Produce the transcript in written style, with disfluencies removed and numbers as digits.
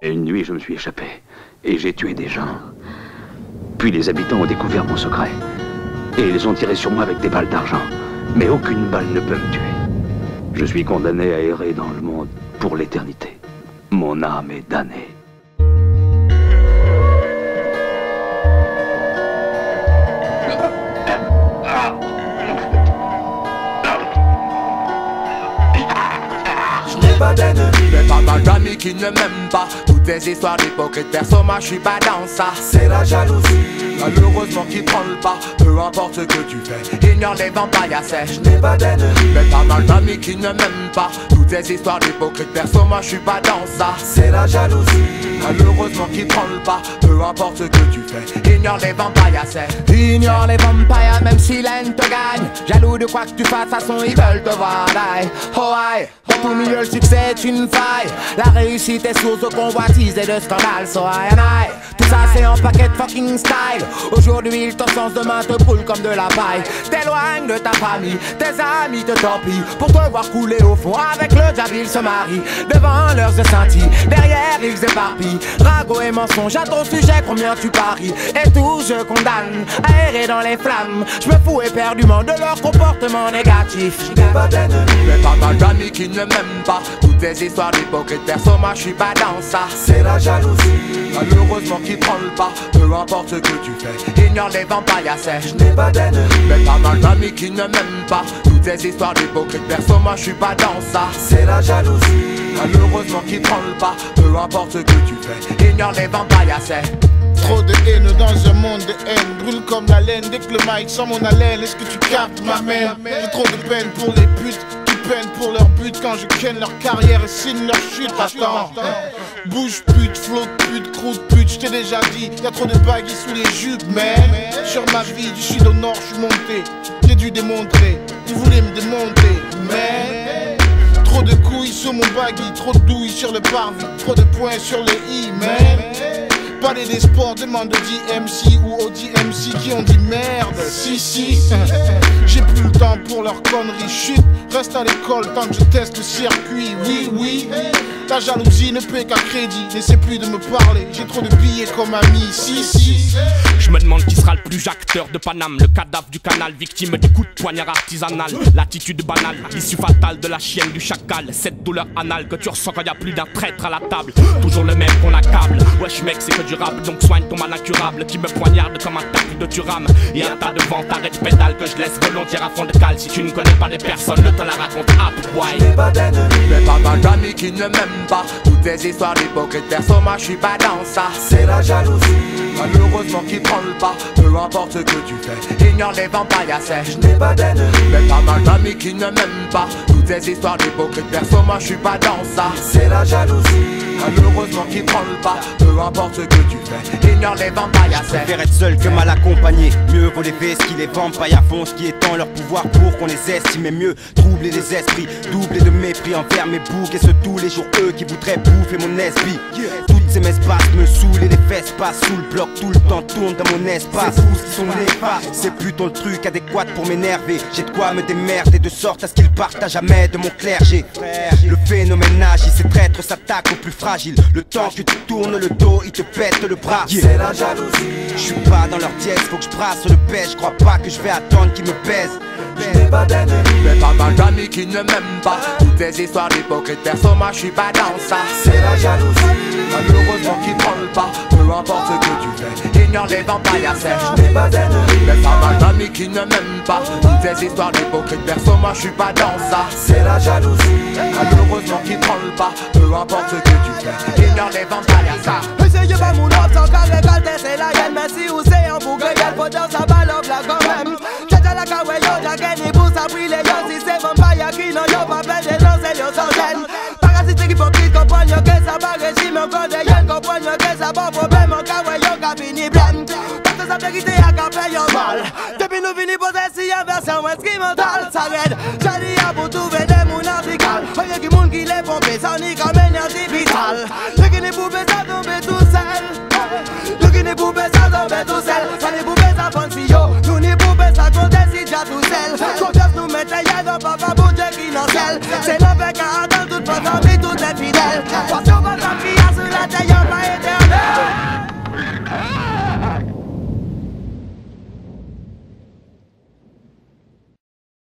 Et une nuit, je me suis échappé. Et j'ai tué des gens. Puis les habitants ont découvert mon secret. Et ils ont tiré sur moi avec des balles d'argent. Mais aucune balle ne peut me tuer. Je suis condamné à errer dans le monde pour l'éternité. Mon âme est damnée. Pas d'ennemis, mais pas mal d'amis qui ne m'aiment pas. Toutes ces histoires d'hypocrite, perso moi je suis pas dans ça. C'est la jalousie, malheureusement qui prend le pas. Peu importe ce que tu fais, ignore les vampires sèches. Je n'ai pas d'ennemis, mais pas mal d'amis qui ne m'aiment pas. Toutes ces histoires d'hypocrite, perso moi je suis pas dans ça. C'est la jalousie, malheureusement qui prend le pas. Peu importe ce que tu fais, ignore les vampires sèches. Ignore les vampires même si l'haine te gagne. Jaloux de quoi que tu fasses, façon ils veulent te voir die. Oh aïe, au milieu le succès est une faille. La réussite est source de convoitise et de scandale. So I and I, tout ça c'est un paquet de fucking style. Aujourd'hui il te sens, demain te brûle comme de la paille. T'éloignes de ta famille, tes amis te torpillent. Pour te voir couler au fond, avec le diable ils se marient. Devant leurs scintillent, derrière ils éparpillent. Ragots et mensonges, à ton sujet combien tu paries. Et tout je condamne, à errer dans les flammes. Je me fous éperdument de leur comportement négatif. Je n'ai pas d'ennemis, mais pas mal d'amis qui ne m'aiment pas. Toutes ces histoires d'hypocrite, perso moi je suis pas dans ça. C'est la jalousie, malheureusement qui prend le pas. Peu importe ce que tu fais, ignore les vampires sèches. Je n'ai pas d'ennemis, mais pas mal d'amis qui ne m'aiment pas. Toutes ces histoires d'hypocrite, perso moi je suis pas dans ça. C'est la jalousie, malheureusement qui prend le pas. Peu importe ce que tu fais, ignore les vampires sèches. Trop de haine dans un monde de haine, brûle comme la laine dès que le mic sent mon haleine. Est-ce que tu captes ma mère? J'ai trop de peine pour les putes qui peinent pour leur but quand je ken leur carrière et signe leur chute. Attends, bouge pute, flotte pute, croûte pute, je t'ai déjà dit, y'a trop de baggy sous les jupes, mais sur ma vie du sud au nord je suis monté, j'ai dû démontrer, ils voulaient me démonter, mais trop de couilles sur mon baggy, trop de douilles sur le parvis, trop de points sur les i, mais parler des sports, demande au DMC ou au DMC qui ont dit merde. Si, j'ai plus le temps pour leurs conneries. Chut, reste à l'école tant que je teste le circuit. Oui, la jalousie ne paie qu'à crédit. N'essaie plus de me parler, j'ai trop de billets comme ami. Si. Je me demande qui sera le plus acteur de Paname. Le cadavre du canal, victime du coup de poignard artisanal. L'attitude banale, issue fatale de la chienne du chacal. Cette douleur anale que tu ressens quand y a plus d'un traître à la table. Toujours le même qu'on accable. Wesh mec, c'est que du rap, donc soigne ton mal incurable qui me poignarde comme un tacle de Turam. Et un tas de ventes, arrête pédale que je laisse volontiers à fond de cale. Si tu ne connais pas des personnes, ne te la raconte à boy. Je n'ai pas d'ennemis, mais pas mal d'amis qui ne m'aiment pas. Toutes ces histoires d'hypocrite, perso moi je suis pas dans ça. C'est la jalousie, malheureusement qui prend le pas. Peu importe ce que tu fais, ignore les vampires sèches. Je n'ai pas d'ennemis, mais pas mal d'amis qui ne m'aiment pas. Toutes ces histoires d'hypocrite, perso moi je suis pas dans ça. C'est la jalousie, malheureusement qui prend le pas. Peu importe ce que tu fais, ignore les vampires sèches. Préfère être seul que mal accompagné. Mieux vaut les vesquis, les vampires font ce qui étend leur pouvoir pour qu'on les estime. Et mieux troubler les esprits, doubler de mépris envers mes boucs. Et ce tous les jours eux qui voudraient bouffer mon esprit. Toutes ces messes passent me saoulent et les fesses passent sous le bloc. Tout le temps tourne dans mon espace. Ces fous qui sont néfastes, c'est plutôt le truc adéquat pour m'énerver. J'ai de quoi me démerder de sorte à ce qu'ils partent à jamais de mon clergé. Le phénomène agit, ces traîtres s'attaquent aux plus fragiles. Le temps que tu tournes le dos, ils te pètent le bras. C'est la jalousie, je suis pas dans leur dièse, faut que je brasse le pêche. Je crois pas que je vais attendre qu'ils me pèsent. Je n'ai pas d'ennemis, mais pas mal d'amis qui ne m'aiment pas. Toutes ces histoires d'hypocrite, perso moi je suis pas dans ça. C'est la jalousie, malheureusement qui prend le pas. Peu importe ce que tu fais, ignore les vampires sèches. Je n'ai pas d'ennemis, mais pas mal d'amis qui ne m'aiment pas. Toutes ces histoires d'hypocrite, perso moi je suis pas dans ça. C'est la jalousie, malheureusement qui prend le pas. Peu importe ce que tu fais, ignore les vampires sèches. Essayez pas mon offre sans qu'à récolter c'est la gueule. Mais si vous c'est un boucle, y'a faut dans sa balle là quand même. Tcha la kawaii yo, la gagne pour ça brille yo. Si c'est vampire qui n'ont yo pas fait des lances yo sans gêne. Parasite hypocrite comprennent yo que ça va régime. Encore des yens comprennent yo que ça va problème. En kawaii yo ka fini blême. Parce que sa vérité a qu'à faire yo mal. Depuis nous fini poser si y'a version esprit mental. Ça raide, j'ai dit à pour trouver des mouns africains. Y'a qui moun qui les pompé, ça n'y comme énergie vitale. Y'a qui n'est poupé ça tomber tout seul. Y'a qui n'est poupé ça tomber tout seul.